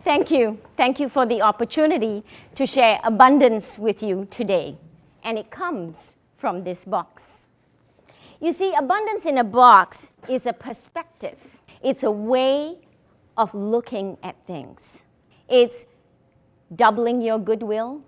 Thank you. Thank you for the opportunity to share abundance with you today. And it comes from this box. You see, abundance in a box is a perspective. It's a way of looking at things. It's doubling your goodwill,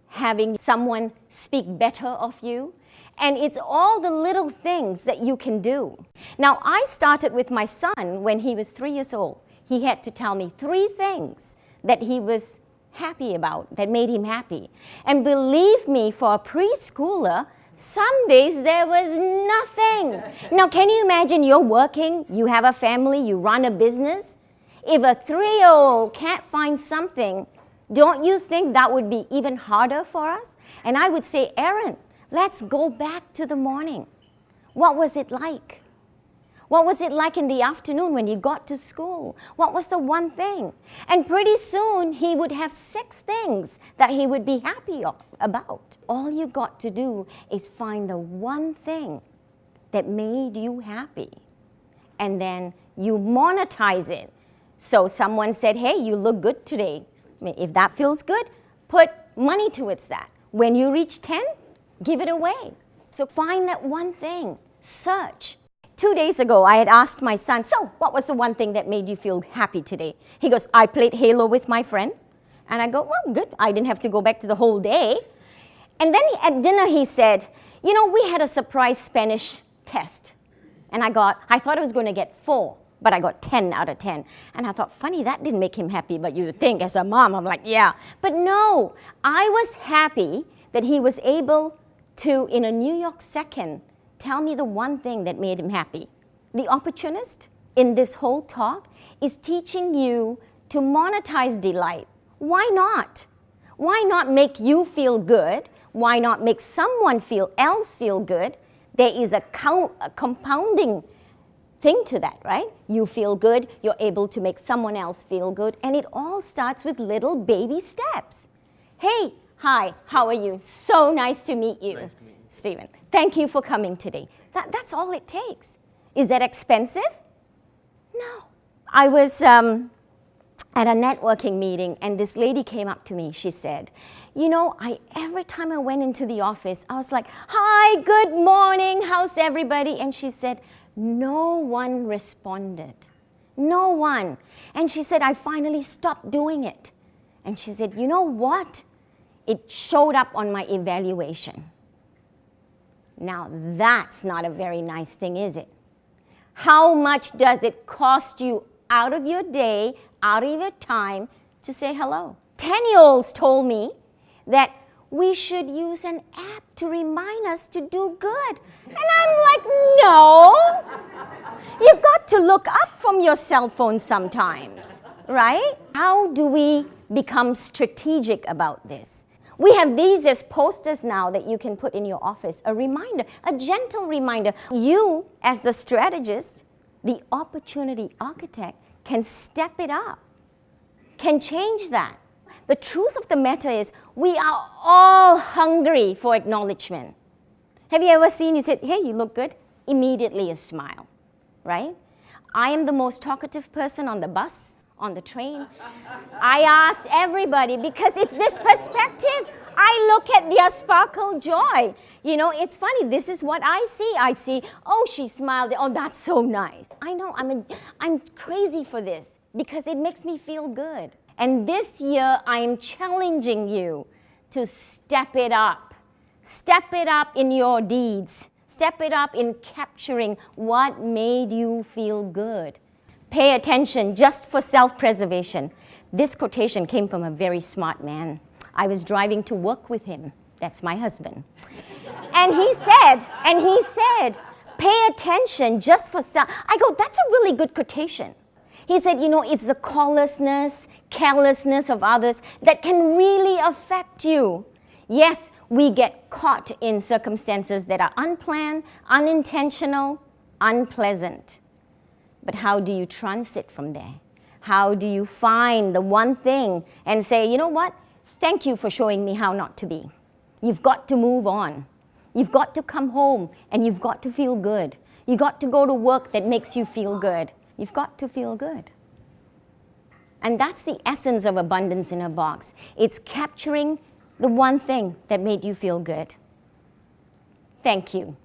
having someone speak better of you, and it's all the little things that you can do. Now, I started with my son when he was 3 years old. He had to tell me 3 things that he was happy about, that made him happy. And believe me, for a preschooler, some days there was nothing. Now, can you imagine you're working, you have a family, you run a business? If a 3-year-old can't find something, don't you think that would be even harder for us? And I would say, Aaron, let's go back to the morning. What was it like? What was it like in the afternoon when you got to school? What was the one thing? And pretty soon, he would have 6 things that he would be happy about. All you got to do is find the one thing that made you happy. And then you monetize it. So someone said, hey, you look good today. I mean, if that feels good, put money towards that. When you reach 10, give it away. So find that one thing. Search. 2 days ago, I had asked my son, so what was the one thing that made you feel happy today? He goes, I played Halo with my friend. And I go, well, good. I didn't have to go back to the whole day. And then at dinner, he said, you know, we had a surprise Spanish test. And I thought I was going to get 4, but I got 10 out of 10. And I thought, funny, that didn't make him happy, but you would think as a mom, I'm like, yeah. But no, I was happy that he was able to, in a New York second, tell me the one thing that made him happy. The opportunist in this whole talk is teaching you to monetize delight. Why not? Why not make you feel good? Why not make someone else feel good? There is a compounding thing to that, right? You feel good, you're able to make someone else feel good, and it all starts with little baby steps. Hey, hi, how are you? So nice to meet you. Nice to meet you. Stephen, thank you for coming today. That's all it takes. Is that expensive? No. I was at a networking meeting, and this lady came up to me. She said, you know, every time I went into the office, I was like, hi, good morning, how's everybody? And she said, no one responded. No one. And she said, I finally stopped doing it. And she said, you know what? It showed up on my evaluation. Now, that's not a very nice thing, is it? How much does it cost you out of your day, out of your time, to say hello? 10-year-olds told me that we should use an app to remind us to do good. And I'm like, no. You've got to look up from your cell phone sometimes, right? How do we become strategic about this? We have these as posters now that you can put in your office, a reminder, a gentle reminder. You, as the strategist, the opportunity architect, can step it up, can change that. The truth of the matter is we are all hungry for acknowledgement. Have you ever seen, you said, hey, you look good? Immediately a smile, right? I am the most talkative person on the bus, on the train. I asked everybody because it's this perspective. I look at their sparkle joy. You know, it's funny. This is what I see. I see, oh, she smiled. Oh, that's so nice. I know, I'm crazy for this because it makes me feel good. And this year, I am challenging you to step it up. Step it up in your deeds. Step it up in capturing what made you feel good. Pay attention just for self-preservation. This quotation came from a very smart man. I was driving to work with him. That's my husband. And he said, pay attention just for self. I go, that's a really good quotation. He said, you know, it's the carelessness of others that can really affect you. Yes, we get caught in circumstances that are unplanned, unintentional, unpleasant. But how do you transit from there? How do you find the one thing and say, you know what? Thank you for showing me how not to be. You've got to move on. You've got to come home and you've got to feel good. You've got to go to work that makes you feel good. You've got to feel good. And that's the essence of abundance in a box. It's capturing the one thing that made you feel good. Thank you.